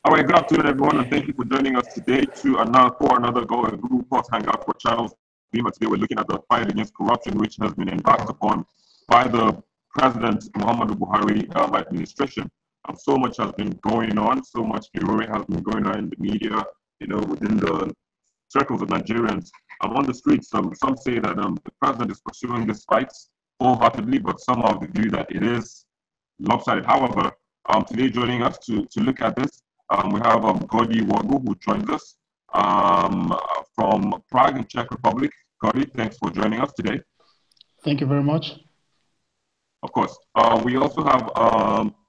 All right, good afternoon, everyone, and thank you for joining us today for another Go and Google Plus Hangout for Channels Beamer. Today, we're looking at the fight against corruption, which has been embarked upon by the President Muhammadu Buhari administration. So much has been going on, so much furore has been going on in the media, within the circles of Nigerians. On the streets, some say that the president is pursuing this fight wholeheartedly, but some of the view that it is lopsided. However, today joining us to look at this, we have Godi Wagu, who joins us from Prague in Czech Republic. Godi, thanks for joining us today. Thank you very much. Of course. We also have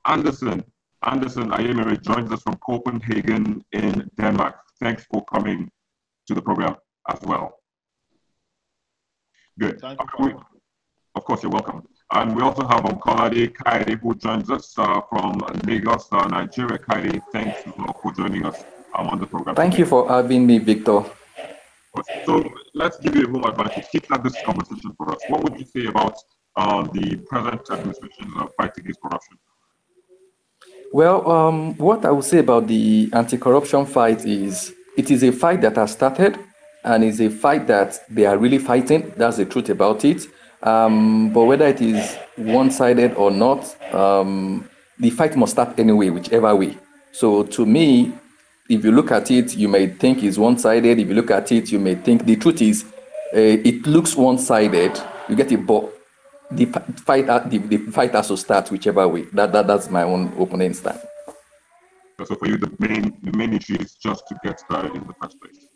Anderson Ayemere joins us from Copenhagen in Denmark. Thanks for coming to the program as well. Good. Of course, you're welcome. And we also have Kolade Kaide, who joins us from Lagos, Nigeria. Kaide, thanks for joining us on the program. Thank you for having me, Victor. So let's give you a home advantage. Kickstart this conversation for us. What would you say about the present administration's fight against corruption? Well, what I would say about the anti-corruption fight is it is a fight that has started and is a fight that they are really fighting. That's the truth about it. But whether it is one-sided or not, the fight must start anyway, whichever way. So to me, if you look at it, you may think it's one-sided. If you look at it, you may think the truth is it looks one-sided. You get it, but the fight has to start whichever way. That's my own opening stand. So for you, the main issue is just to get started in the first place.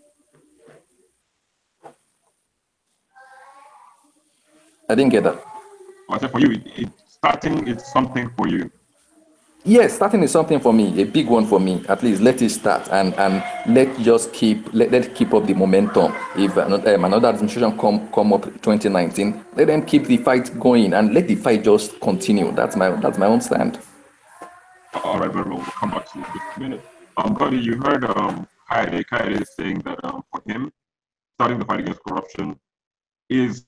I didn't get that. I said for you, starting is something for you. Yes, starting is something for me, a big one for me. At least let it start and let keep up the momentum. If another administration come up 2019, let them keep the fight going and let the fight just continue. That's my own stand. All right, very well. We'll come back to you in just a minute. Buddy, you heard Kaide is saying that for him, starting the fight against corruption is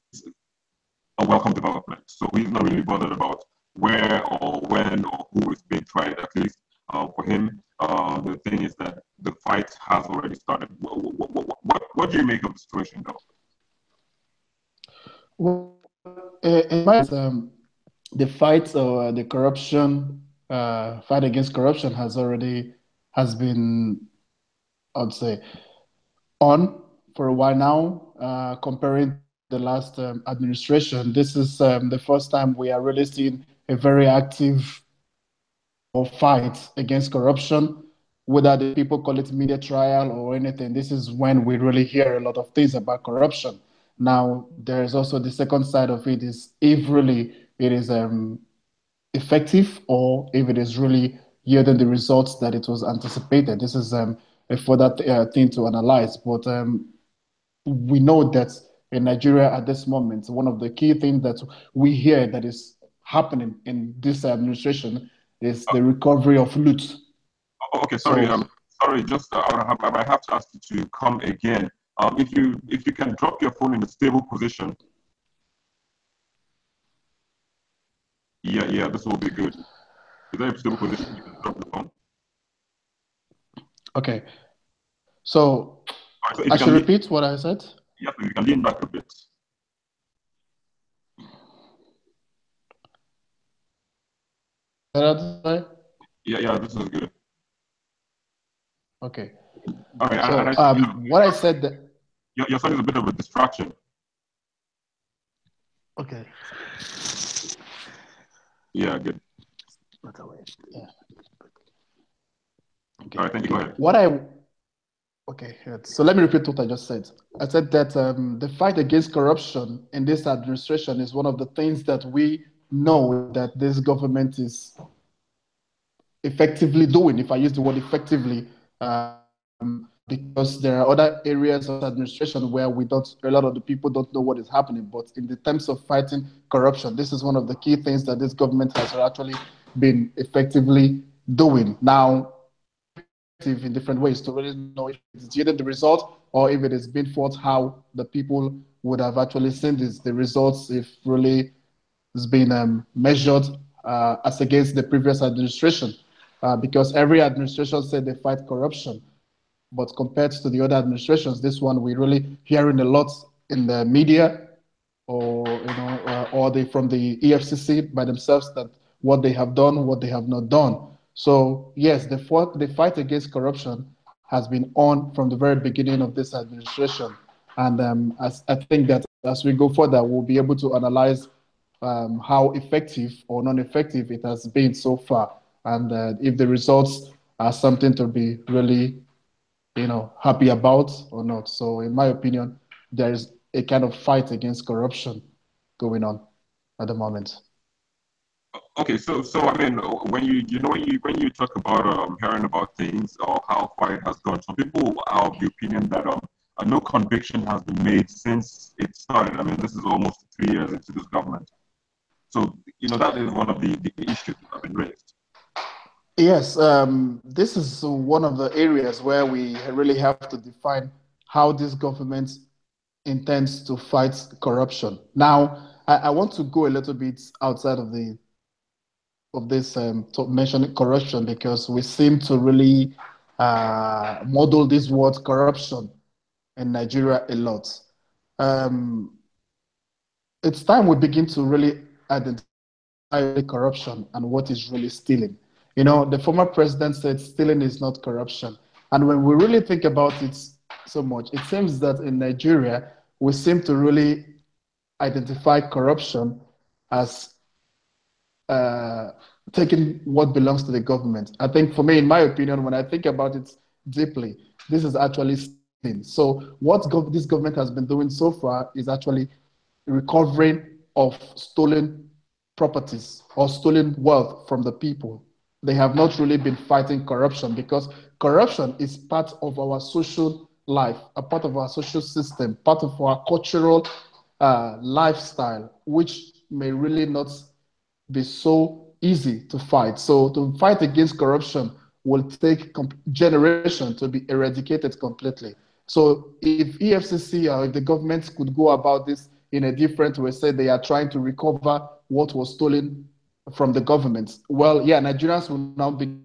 a welcome development. So he's not really bothered about where or when or who is being tried. At least for him, the thing is that the fight has already started. What do you make of the situation, though? Well, in my the fight or the corruption fight against corruption has been, I'd say, on for a while now. Comparing the last administration, this is the first time we are really seeing a very active fight against corruption, whether the people call it media trial or anything. This is when we really hear a lot of things about corruption. Now, there is also the second side of it, is if really it is effective or if it is really yielding the results that it was anticipated. This is a further thing to analyze. But we know that in Nigeria at this moment, one of the key things that we hear that is happening in this administration is the recovery of loot. Okay, sorry. Sorry. Just I have to ask you to come again. If you can drop your phone in a stable position. Yeah, this will be good. Is there a stable position? You can drop the phone. Okay. So I should repeat what I said? Yeah, you can lean back a bit. Yeah, this is good. Okay. All right. So what I said that your son is a bit of a distraction. Okay. Yeah, good. Yeah. Okay. All right, thank you. Go ahead. Okay, so let me repeat what I just said. I said that the fight against corruption in this administration is one of the things that we know that this government is effectively doing, if I use the word effectively, because there are other areas of administration where a lot of the people don't know what is happening. But in the terms of fighting corruption, this is one of the key things that this government has actually been effectively doing. Now, in different ways to really know if it's yielded the result or if it has been fought, how the people would have actually seen the results if really it's been measured as against the previous administration. because every administration said they fight corruption. But compared to the other administrations, this one we're really hearing a lot in the media, or or they from the EFCC by themselves, that what they have done, what they have not done. So yes, the fight against corruption has been on from the very beginning of this administration, and I think that as we go further, we'll be able to analyze how effective or non-effective it has been so far, and if the results are something to be really happy about or not. So in my opinion, there is a kind of fight against corruption going on at the moment. Okay, so I mean, when you talk about hearing about things or how far it has gone, some people are of the opinion that no conviction has been made since it started. I mean, this is almost 3 years into this government. So that is one of the issues that have been raised. Yes, this is one of the areas where we really have to define how this government intends to fight corruption. Now, I want to go a little bit outside of this mentioning corruption, because we seem to really model this word corruption in Nigeria a lot. Um, it's time we begin to really identify corruption and what is really stealing. The former president said stealing is not corruption. And when we really think about it so much, it seems that in Nigeria, we seem to really identify corruption as taking what belongs to the government. I think for me, in my opinion, when I think about it deeply, this is actually stealing. So what this government has been doing so far is actually recovering of stolen properties or stolen wealth from the people. They have not really been fighting corruption, because corruption is part of our social life, a part of our social system, part of our cultural lifestyle, which may really not be so easy to fight. So to fight against corruption will take generation to be eradicated completely. So if EFCC or if the government could go about this in a different way, say they are trying to recover what was stolen from the government, well, yeah, Nigerians will now be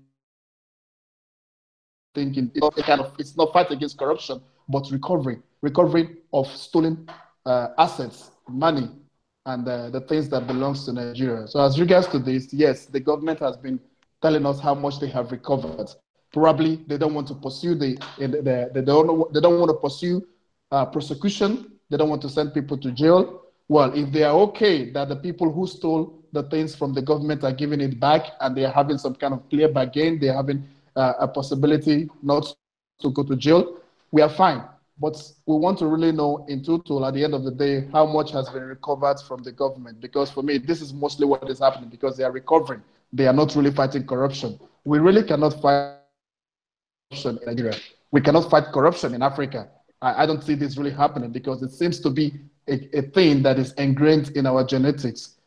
thinking it's not fight against corruption, but recovery of stolen assets, money, and the things that belongs to Nigeria. So as regards to this, yes, the government has been telling us how much they have recovered. Probably they don't want to pursue they don't want to pursue prosecution. They don't want to send people to jail. Well, if they are okay that the people who stole the things from the government are giving it back, and they are having some kind of clear bargain, they're having a possibility not to go to jail, we are fine. But we want to really know in total at the end of the day how much has been recovered from the government. Because for me, this is mostly what is happening, because they are recovering. They are not really fighting corruption. We really cannot fight corruption in Nigeria. We cannot fight corruption in Africa. I don't see this really happening, because it seems to be a thing that is ingrained in our genetics.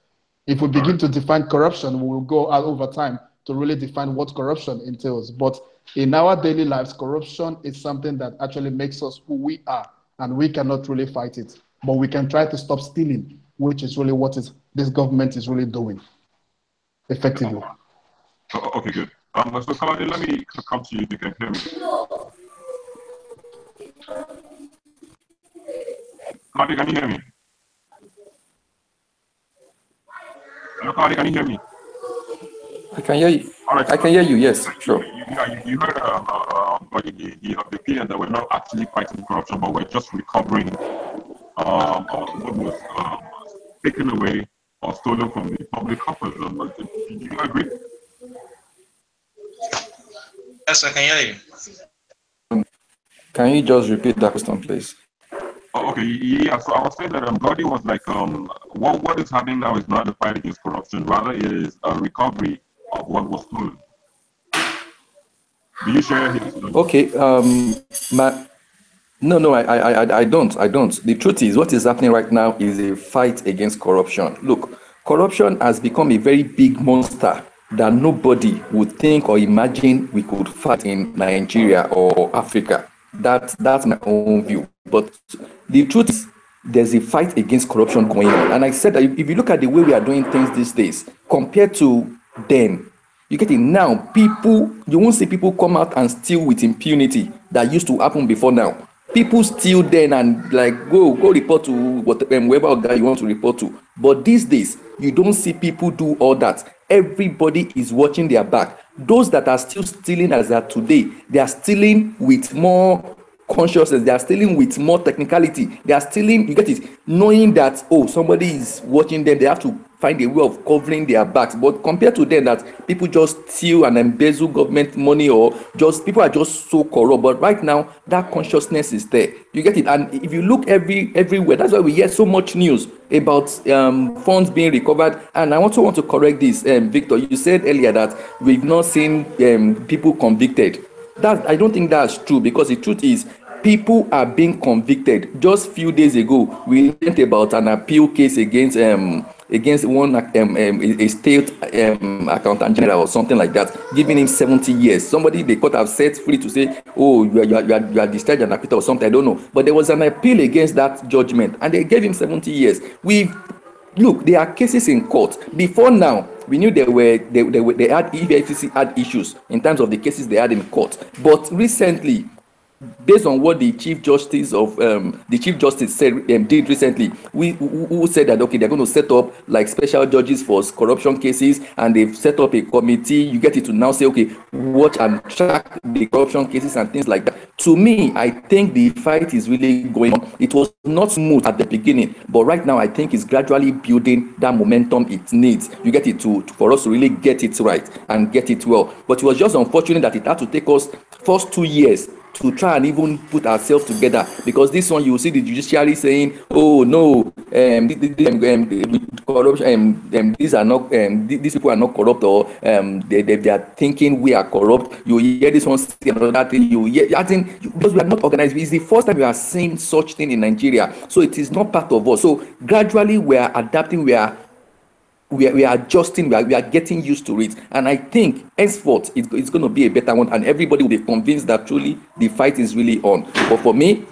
If we begin to define corruption, we will go out over time to really define what corruption entails. But in our daily lives, corruption is something that actually makes us who we are, and we cannot really fight it. But we can try to stop stealing, which is really what this government is really doing effectively. Okay, good. So Kaladi, let me come to you if you can hear me. Kaladi, can you hear me? Hello, Kaladi, can you hear me? I can hear you. All right. I can hear you, yes, sure. You heard the opinion that we're not actually fighting corruption, but we're just recovering what was taken away or stolen from the public coffers. Do you agree? Yes, I can hear you. Can you just repeat that question, please? Oh, okay, yeah. So I was saying that Gordy was like, what is happening now is not a fight against corruption, rather it is a recovery of what was stolen. Do you share his? Okay. No, I don't. I don't. The truth is, what is happening right now is a fight against corruption. Look, corruption has become a very big monster that nobody would think or imagine we could fight in Nigeria or Africa. That's my own view. But the truth is, there's a fight against corruption going on. And I said that if you look at the way we are doing things these days, compared to then, You get it? Now, people, you won't see people come out and steal with impunity that used to happen before now. People steal then and like go report to whoever guy you want to report to. But these days, you don't see people do all that. Everybody is watching their back. Those that are still stealing as at today, they are stealing with more consciousness, they are stealing with more technicality, they are stealing, you get it, knowing that, oh, somebody is watching them, they have to find a way of covering their backs. But compared to them that people just steal and embezzle government money, or just people are just so corrupt. But right now that consciousness is there, you get it. And if you look everywhere, that's why we hear so much news about funds being recovered. And I also want to correct this, Victor, you said earlier that we've not seen people convicted. That I don't think that's true, because the truth is people are being convicted. Just few days ago, we learned about an appeal case against one a state accountant general or something like that, giving him 70 years. Somebody they could have set free to say, oh, you are discharged and acquitted or something. I don't know, but there was an appeal against that judgment, and they gave him 70 years. Look, there are cases in court. Before now, we knew they had EFCC had issues in terms of the cases they had in court. But recently, based on what the chief justice said did recently, who said that okay, they're going to set up like special judges for corruption cases, and they've set up a committee. You get it to now say okay, watch and track the corruption cases and things like that. To me, I think the fight is really going on. It was not smooth at the beginning, but right now I think it's gradually building that momentum it needs. You get it for us to really get it right and get it well. But it was just unfortunate that it had to take us first 2 years to try and even put ourselves together, because this one you will see the judiciary saying, oh no, corruption, these are not these people are not corrupt, or they are thinking we are corrupt. You hear this one say another thing, you hear, I think, because we are not organized. It's the first time we are seeing such thing in Nigeria, so it is not part of us. So gradually we are adapting, we are adjusting, we are getting used to it, and I think henceforth it's going to be a better one, and everybody will be convinced that truly the fight is really on. But for me,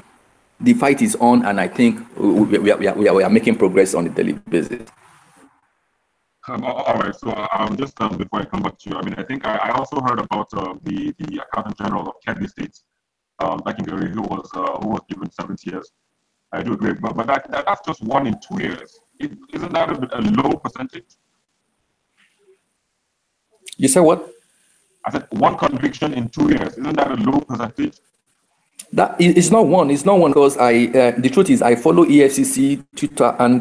the fight is on, and I think we are making progress on a daily basis. All right, so just before I come back to you, I mean, I think I also heard about the Accountant General of Kebbi State, Akingberi, who was given 70 years. I do agree, but that's just 1 in 2 years. Isn't that a low percentage? You said what? I said 1 conviction in 2 years. Isn't that a low percentage? That it's not one. It's not one, because the truth is I follow EFCC Twitter and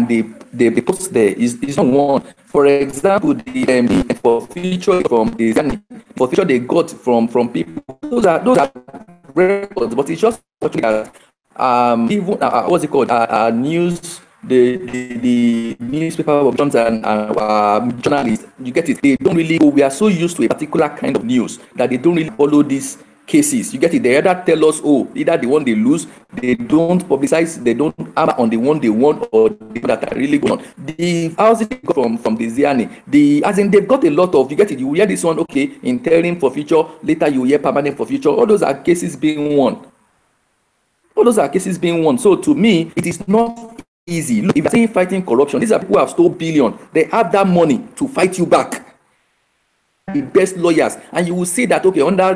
they post there. It's not one. For example, the for future from the for future they got from people. Those are records, but it's just even what's it called? News. The newspaper options and journalists, you get it, they don't really go. We are so used to a particular kind of news that they don't really follow these cases. You get it, they either tell us, oh, either the one they lose, they don't publicize, they don't hammer on the one they want, or the one that are really going on. The houses they got from the Ziani, as in they've got a lot of, you get it, you hear this one, okay, interim for future, later you hear permanent for future. All those are cases being won. So to me, it is not easy. Look, if you're saying fighting corruption, these are people who have stole billions. They have that money to fight you back. The best lawyers, and you will see that okay, under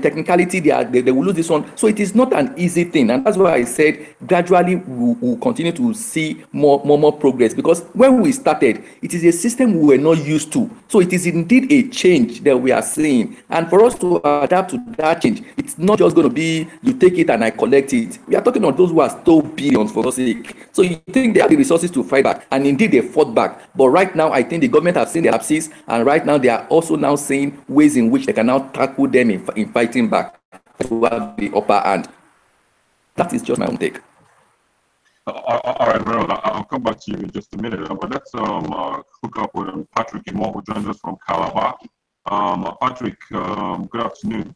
technicality they will lose this one. So it is not an easy thing, and that's why I said gradually we'll continue to see more progress, because when we started, it is a system we were not used to. So it is indeed a change that we are seeing, and for us to adapt to that change, it's not just going to be you take it and I collect it. We are talking about those who are stole billions, for God's sake. So you think they have the resources to fight back, and indeed they fought back. But right now, I think the government have seen the lapses, and right now they are also now saying ways in which they can now tackle them in fighting back to have the upper hand. That is just my own take. All right, well, I'll come back to you in just a minute, but let's hook up with Patrick Imo, who joins us from Calabar. Patrick, good afternoon.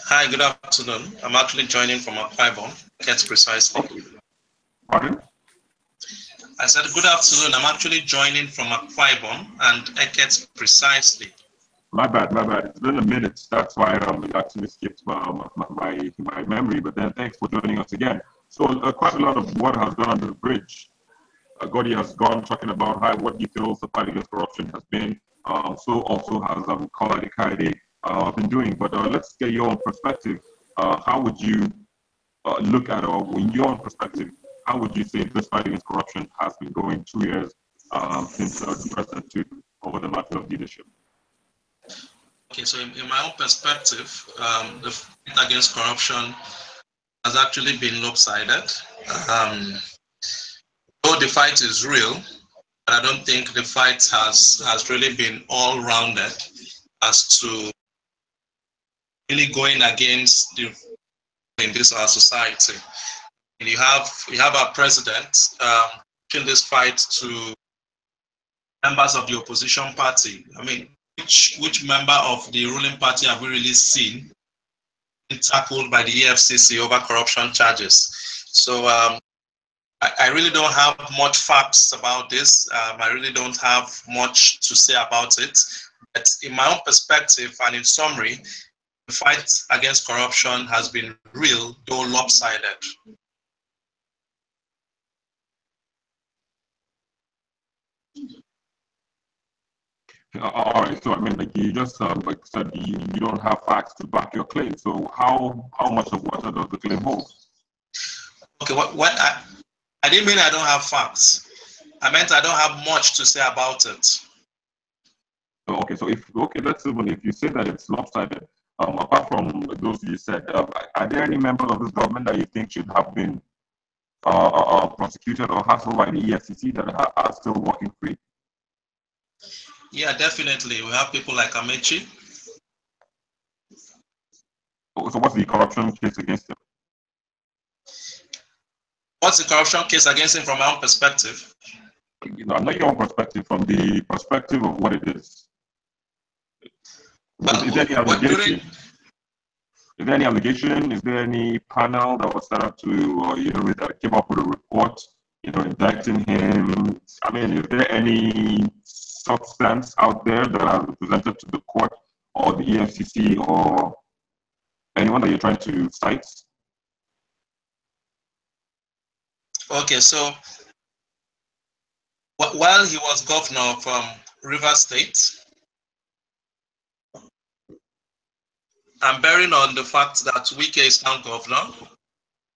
Hi, good afternoon. I'm actually joining from Akwa Ibom, Get precisely. Pardon? I said, good afternoon. I'm actually joining from Akwa Ibom and Eket precisely. My bad. It's been a minute. That's why it actually skipped my memory. But then thanks for joining us again. So quite a lot of water has gone under the bridge. Godi has gone talking about what he feels the fight against corruption has been. So also has Kola Kaide been doing. But let's get your own perspective. How would you look at, or in your own perspective, how would you say this fight against corruption has been going 2 years since the president took over the matter of leadership? Okay, so in my own perspective, the fight against corruption has actually been lopsided. Though the fight is real, but I don't think the fight has really been all-rounded as to really going against the in this our society. And you have our president pushing this fight to members of the opposition party. I mean, which member of the ruling party have we really seen tackled by the EFCC over corruption charges? So I really don't have much facts about this. I really don't have much to say about it. But in my own perspective and in summary, the fight against corruption has been real, though lopsided. All right. So I mean, like you just like said, you don't have facts to back your claim. So how much of water does the claim hold? Okay. What I didn't mean I don't have facts. I meant I don't have much to say about it. Okay. So let's even if you say that it's lopsided, apart from those you said, are there any members of this government that you think should have been prosecuted or hassled by the EFCC that are still working free? Yeah, definitely. We have people like Amechi. So what's the corruption case against him? What's the corruption case against him from my own perspective? Not your own perspective, from the perspective of what it is. Is there any allegation? Is there any allegation? Is there any panel that was set up to, that came up with a report, indicting him? I mean, is there any substance out there that are presented to the court or the EFCC or anyone that you're trying to cite? Okay, so while he was governor from Rivers State, I'm bearing on the fact that Wike is now governor.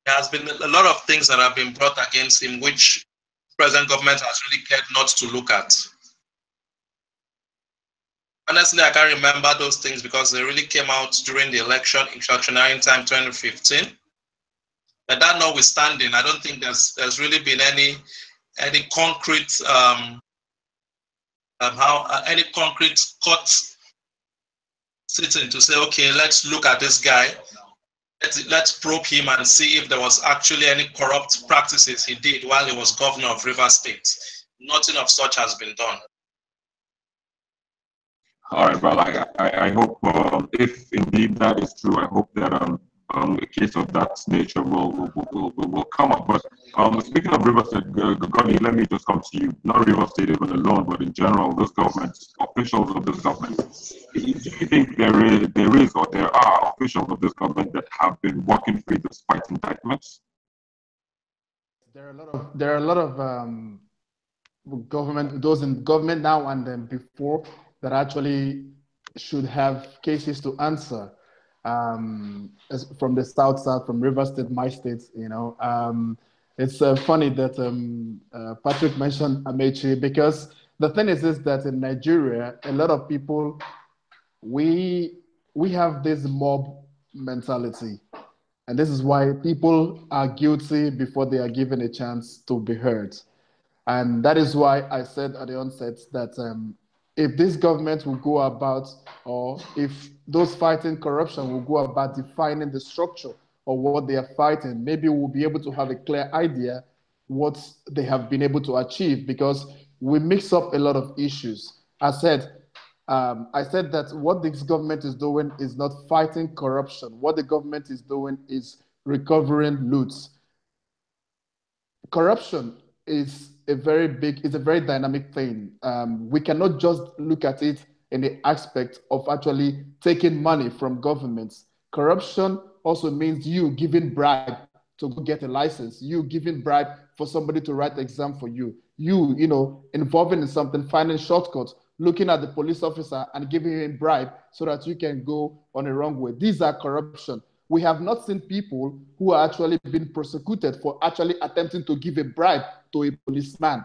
There has been a lot of things that have been brought against him, which present government has really cared not to look at. Honestly, I can't remember those things because they really came out during the electioneering time 2015. But that notwithstanding, I don't think there's really been any concrete any concrete court sitting to say, okay, let's look at this guy. Let's probe him and see if there was actually any corrupt practices he did while he was governor of Rivers State. Nothing of such has been done. All right, well, I hope if indeed that is true, I hope that a case of that nature will come up. But speaking of Rivers State, Goni, let me just come to you. Not Rivers State even alone, but in general, those governments, officials of this government. Do you think there is or there are officials of this government that have been working free despite indictments? There are a lot of those in government now and then before that actually should have cases to answer. From the south, from River State, my state, it's funny that Patrick mentioned Amechi, because the thing is that in Nigeria, a lot of people, we have this mob mentality. And this is why people are guilty before they are given a chance to be heard. And that is why I said at the onset that if this government will go about, or if those fighting corruption will go about defining the structure of what they are fighting, maybe we'll be able to have a clear idea what they have been able to achieve, because we mix up a lot of issues. I said that what this government is doing is not fighting corruption. What the government is doing is recovering loots. Corruption is a very dynamic thing. We cannot just look at it in the aspect of actually taking money from governments. Corruption also means you giving bribe to go get a license, you giving bribe for somebody to write the exam for you, involving in something, finding shortcuts looking at the police officer and giving him bribe so that you can go on a wrong way. These are corruption. We have not seen people who are actually being prosecuted for actually attempting to give a bribe to a policeman.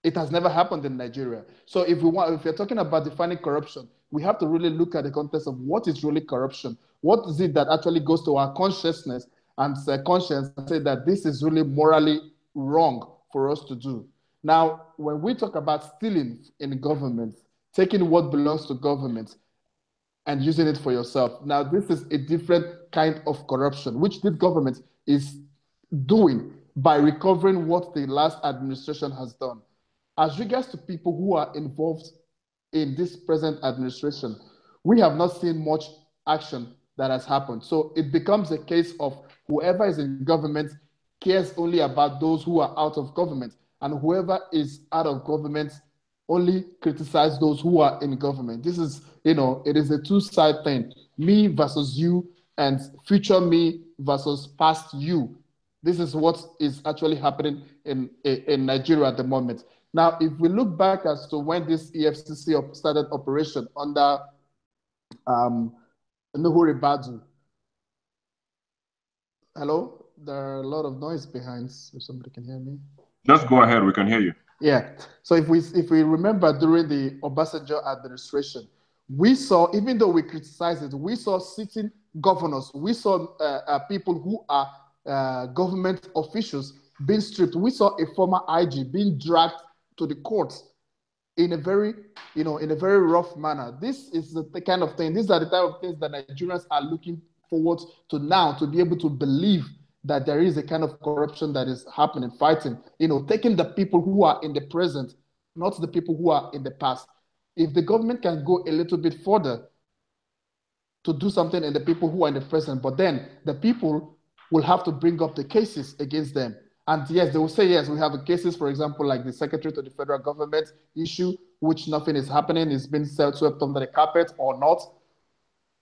It has never happened in Nigeria. So if you're talking about defining corruption, we have to really look at the context of what is really corruption. What is it that actually goes to our consciousness and conscience and say that this is really morally wrong for us to do? Now, when we talk about stealing in government, taking what belongs to government and using it for yourself, now this is a different kind of corruption, which this government is doing by recovering what the last administration has done. As regards to people who are involved in this present administration, we have not seen much action that has happened. So it becomes a case of whoever is in government cares only about those who are out of government, and whoever is out of government only criticize those who are in government. This is, it is a two-side thing, me versus you, and future me versus past you. This is what is actually happening in Nigeria at the moment. Now, if we look back as to when this EFCC started operation under Nuhu Ribadu. Hello? There are a lot of noise behind, if somebody can hear me. Just go ahead, we can hear you. Yeah. So if we remember during the Obasanjo administration, we saw, even though we criticized it, we saw sitting governors, we saw people who are government officials being stripped. We saw a former IG being dragged to the courts in a very, in a very rough manner. This is the kind of thing, these are the type of things that Nigerians are looking forward to now, to be able to believe that there is a kind of corruption that is happening, fighting, taking the people who are in the present, not the people who are in the past. If the government can go a little bit further to do something in the people who are in the present, but then the people will have to bring up the cases against them. And yes, they will say, yes, we have cases, for example, like the Secretary to the Federal Government issue, which nothing is happening, it's been swept under the carpet or not.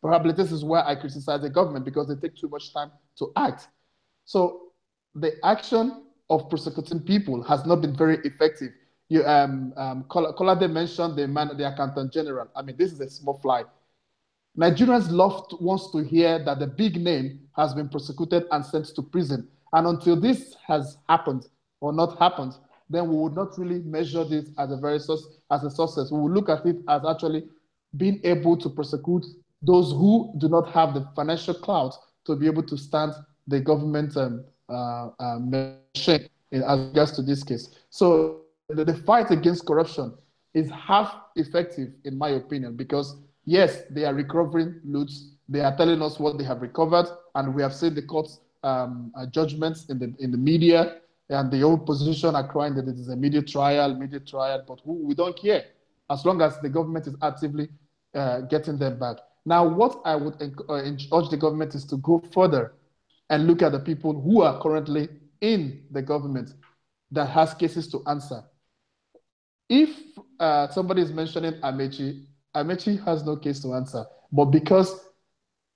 Probably this is where I criticize the government, because they take too much time to act. So the action of prosecuting people has not been very effective. You, Kolade mentioned the Accountant General. I mean, this is a small fly. Nigerians wants to hear that the big name has been prosecuted and sent to prison. And until this has happened or not happened, then we would not really measure this as a success. We will look at it as actually being able to prosecute those who do not have the financial clout to be able to stand the government machine as regards to this case. So the fight against corruption is half effective, in my opinion, because yes, they are recovering loots. They are telling us what they have recovered, and we have seen the court's judgments in the media, and the opposition are crying that it is a media trial, but we don't care as long as the government is actively getting them back. Now, what I would urge the government is to go further and look at the people who are currently in the government that has cases to answer. If somebody is mentioning Amechi has no case to answer, but because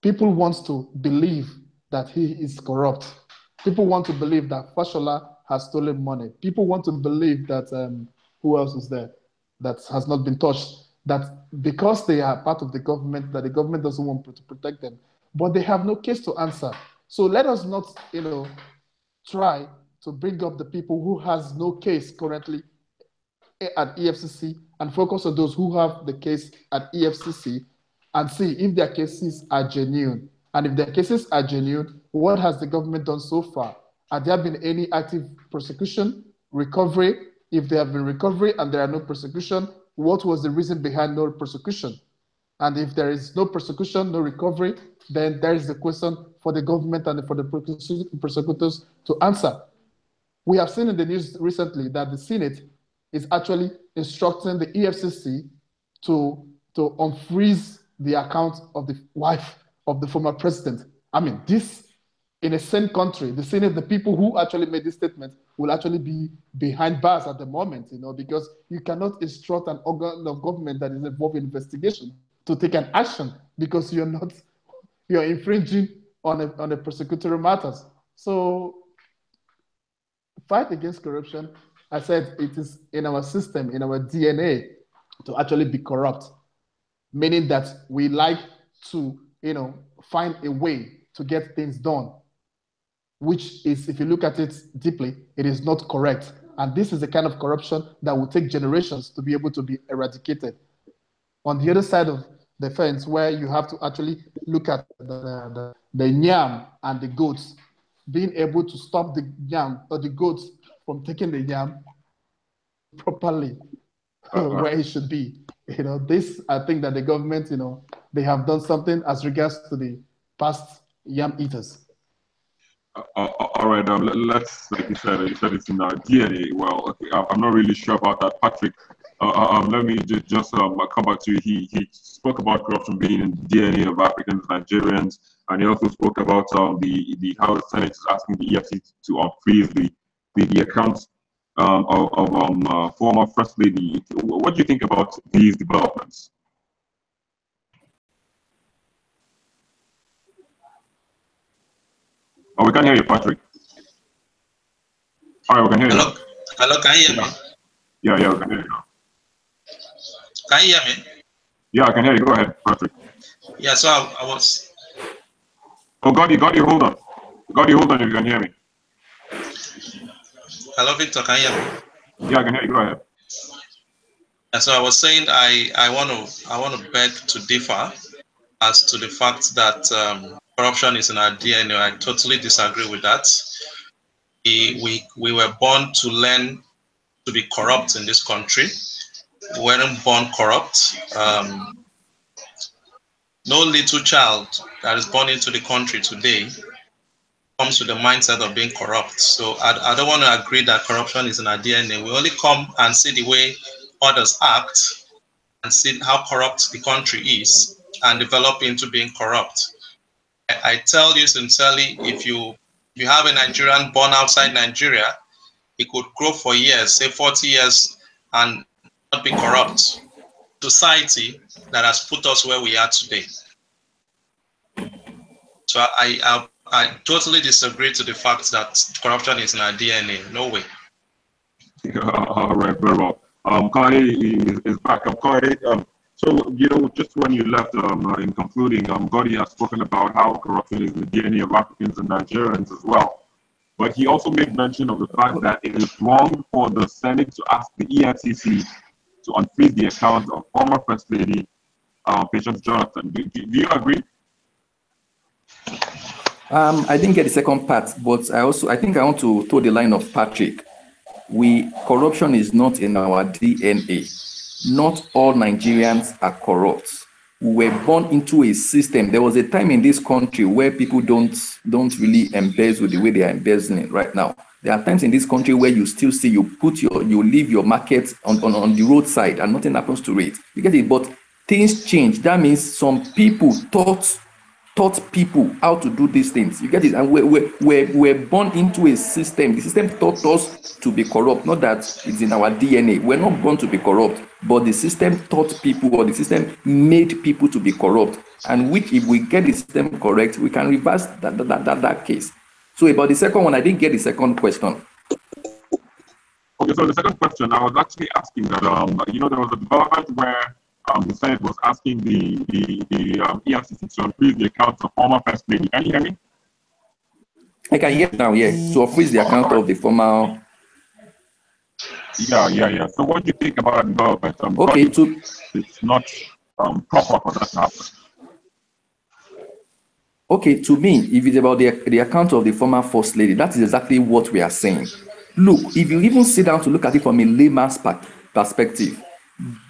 people want to believe that he is corrupt, people want to believe that Fashola has stolen money, people want to believe that, who else is there that has not been touched, that because they are part of the government, that the government doesn't want to protect them, but they have no case to answer. So let us not, try to bring up the people who has no case currently at EFCC and focus on those who have the case at EFCC and see if their cases are genuine. And if their cases are genuine, what has the government done so far? Have there been any active prosecution, recovery? If there have been recovery and there are no prosecution, what was the reason behind no prosecution? And if there is no prosecution, no recovery, then there is the question for the government and for the prosecutors to answer. We have seen in the news recently that the Senate is actually instructing the EFCC to unfreeze the account of the wife of the former president. I mean, this, in a same country, the Senate, the people who actually made this statement will actually be behind bars at the moment, because you cannot instruct an organ of government that is involved in investigation to take an action because you're infringing on a prosecutorial matters. So fight against corruption, I said, it is in our system, in our DNA. to actually be corrupt, meaning that we like to, find a way to get things done, which is, if you look at it deeply, it is not correct. And this is the kind of corruption that will take generations to be able to be eradicated. On the other side of the fence, where you have to actually look at the yam and the goats, being able to stop the yam or the goats from taking the yam properly where it should be. This, I think that the government, they have done something as regards to the past yam eaters. All right, let's, like you said it's in our DNA. Well, okay, I'm not really sure about that, Patrick. Let me just come back to you. He spoke about corruption being in the DNA of Africans, Nigerians, and he also spoke about the how the Senate is asking the EFCC to unfreeze the accounts of former First Lady. What do you think about these developments? Oh, we can't hear you, Patrick. All right, we can hear you. Hello, can you hear me? Yeah, we can hear you now. Can you hear me? Yeah, I can hear you. Go ahead, Patrick. Yeah, so I was. Oh, Gotti, hold on. Gotti, hold on if you can hear me. Hello, Victor, can you hear me? Yeah, I can hear you. Go ahead. Yeah, so I was saying I want to beg to differ as to the fact that corruption is in our DNA. I totally disagree with that. We were born to learn to be corrupt in this country. We weren't born corrupt. No little child that is born into the country today comes with the mindset of being corrupt. So I don't want to agree that corruption is in our DNA. We only come and see the way others act and see how corrupt the country is and develop into being corrupt. I tell you sincerely, if you have a Nigerian born outside Nigeria, he could grow for years, say 40 years, and not be corrupt. Society that has put us where we are today. So I totally disagree to the fact that corruption is in our DNA. No way. All right, very well. Kanye is back. Kanye, so, just when you left, in concluding, Gotti has spoken about how corruption is in the DNA of Africans and Nigerians as well. But he also made mention of the fact that it is wrong for the Senate to ask the EFCC to unfreeze the account of former First Lady, Patience Jonathan. Do you agree? I didn't get the second part, but I think I want to toe the line of Patrick. Corruption is not in our DNA. Not all Nigerians are corrupt. We were born into a system. There was a time in this country where people don't really embezzle the way they are embezzling right now. There are times in this country where you still see you leave your market on the roadside and nothing happens to it. You get it? But things change. That means some people taught people how to do these things. You get it? And we're born into a system. The system taught us to be corrupt. Not that it's in our DNA. We're not born to be corrupt, but the system taught people, or the system made people to be corrupt. And which, if we get the system correct, we can reverse that case. So about the second one, I didn't get the second question. Okay, so the second question, I was actually asking that, there was a development where the Senate was asking the EFCC to unfreeze the account of former First Lady. Can you hear me? I can hear now, yeah. To unfreeze the account of the former. Yeah. So what do you think about that development? Okay, it's not proper for that to happen. Okay, to me, if it's about the account of the former First Lady, that is exactly what we are saying. Look, if you even sit down to look at it from a layman's perspective,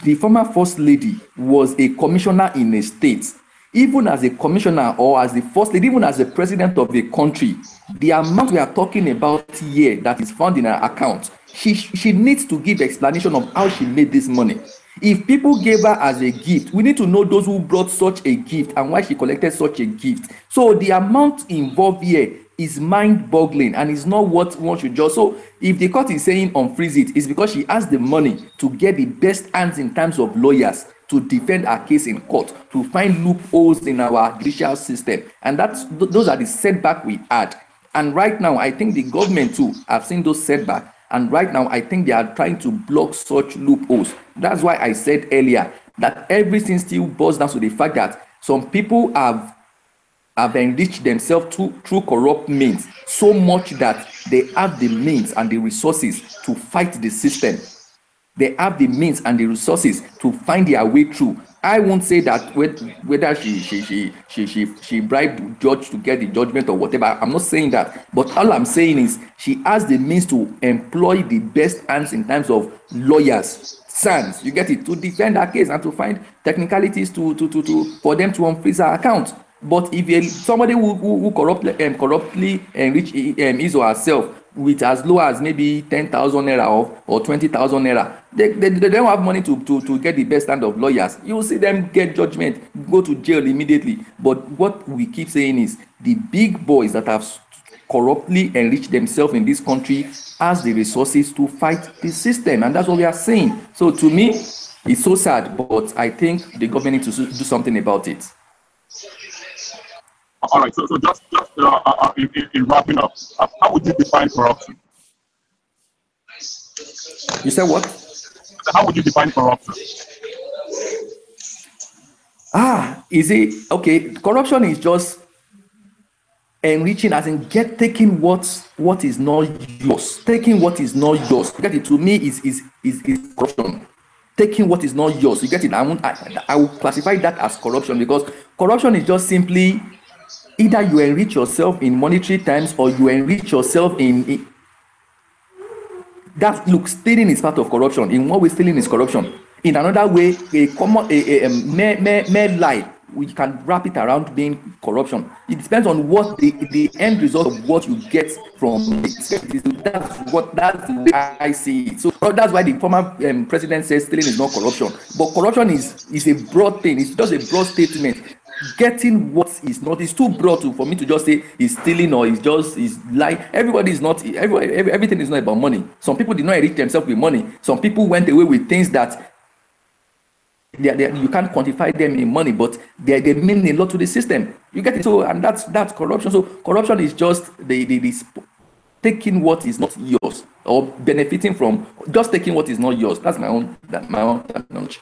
the former First Lady was a commissioner in a state. Even as a commissioner or as the First Lady, even as the president of the country, the amount we are talking about here that is found in her account, she needs to give explanation of how she made this money. If people gave her as a gift, we need to know those who brought such a gift and why she collected such a gift. So the amount involved here is mind-boggling and is not what one should just. So if the court is saying unfreeze it, it's because she has the money to get the best hands in terms of lawyers to defend her case in court, to find loopholes in our judicial system. And those are the setbacks we had. And right now, I think the government too have seen those setbacks And right now, I think they are trying to block such loopholes. That's why I said earlier that everything still boils down to the fact that some people have enriched themselves through corrupt means so much that they have the means and the resources to fight the system. They have the means and the resources to find their way through. I won't say that whether she bribed judge to get the judgment or whatever. I'm not saying that. But all I'm saying is she has the means to employ the best hands in terms of lawyers, SANs, you get it, to defend her case and to find technicalities for them to unfreeze her account. But if somebody who corruptly enrich his or herself with as low as maybe 10,000 naira or 20,000 naira, they don't have money to get the best hand of lawyers. You will see them get judgment, go to jail immediately. But what we keep saying is the big boys that have corruptly enriched themselves in this country has the resources to fight the system, and that's what we are saying. So to me, it's so sad, but I think the government needs to do something about it. All right, so just in wrapping up, how would you define corruption? You said what? How would you define corruption? Is it okay? Corruption is just enriching, as in taking what is not yours. Taking what is not yours. Get it? To me, is corruption. Taking what is not yours. You get it? I will classify that as corruption, because corruption is just simply either you enrich yourself in monetary terms or you enrich yourself in that. Look, stealing is part of corruption. In one way, stealing is corruption. In another way, a mere lie, we can wrap it around being corruption. It depends on what the end result of what you get from it. That's the way I see it. So that's why the former president says stealing is not corruption. But corruption is a broad thing. It's just a broad statement. Getting what is not is too broad for me to just say he's stealing or is lying. Everybody is not. Everything is not about money. Some people did not enrich themselves with money. Some people went away with things that you can't quantify them in money, but they mean a lot to the system. You get it? So, and that's corruption. So corruption is just the taking what is not yours or benefiting from just taking what is not yours. That's my own knowledge.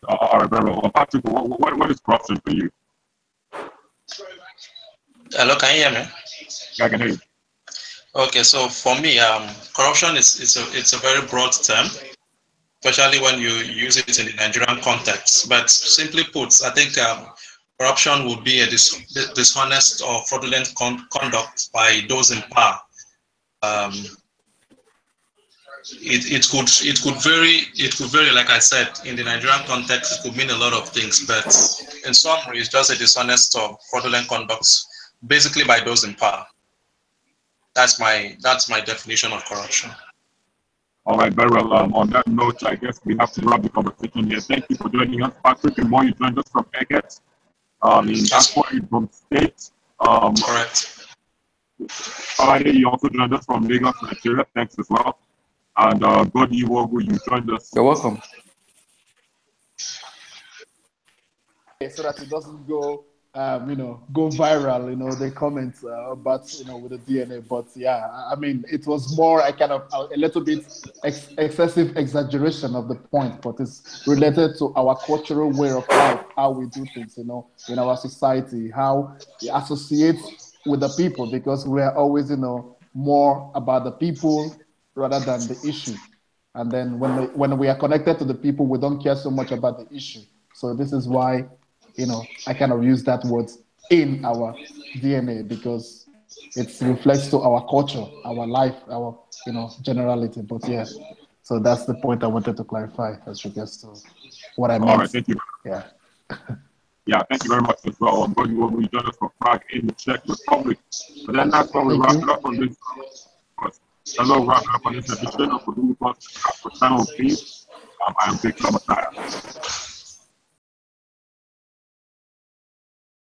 All right, very well. Patrick, what is corruption for you? Hello, can you hear me? Yeah, I can hear you. Okay, so for me, corruption it's a very broad term, especially when you use it in the Nigerian context. But simply put, I think corruption would be a dishonest or fraudulent conduct by those in power. It could vary, like I said, in the Nigerian context, it could mean a lot of things, but in summary, it's just a dishonest or fraudulent conduct, basically by those in power. That's my definition of corruption. All right, very well. On that note, I guess we have to wrap the conversation here. Thank you for joining us, Patrick. And more, you joined us from Eget, in Akwa from State. Correct. Friday, you also joined us from Lagos, Nigeria. Thanks as well. And Godi Iwogu, you joined us. You're welcome. So that it doesn't go, go viral, the comments about, with the DNA. But yeah, I mean, it was more a kind of a little bit excessive exaggeration of the point, but it's related to our cultural way of life, how we do things, in our society, how we associate with the people, because we are always, more about the people rather than the issue. And then when we are connected to the people, we don't care so much about the issue. So this is why, I kind of use that word in our DNA, because it reflects to our culture, our life, our, generality. But yeah, so that's the point I wanted to clarify as regards to what I meant. All right, thank you. Yeah. Yeah, thank you very much as well. I'm going to join us from Prague in the Czech Republic. But then that's why we wrap it up on this. Hello, wrap it up on this edition of the Channel Feed. I am Victor Mataya.